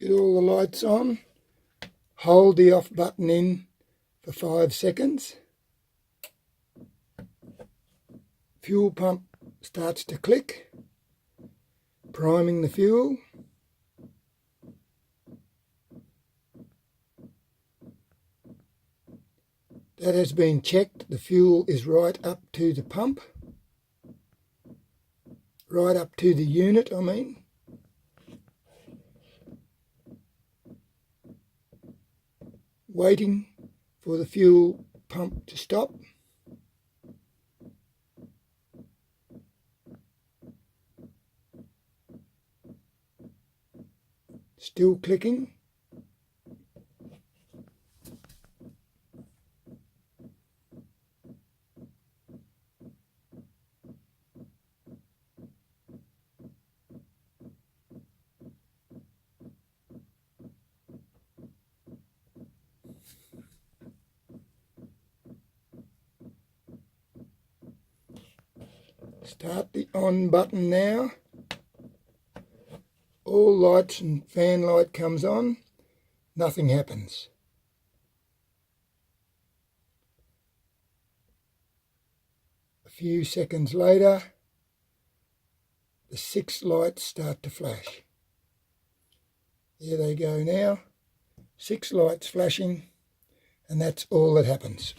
Get all the lights on. Hold the off button in for 5 seconds. Fuel pump starts to click, priming the fuel. That has been checked. The fuel is right up to the pump. Right up to the unit, I mean. Waiting for the fuel pump to stop. Still clicking. Start the on button now. All lights and fan light comes on. Nothing happens. A few seconds later, the 6 lights start to flash. There they go now. 6 lights flashing, and that's all that happens.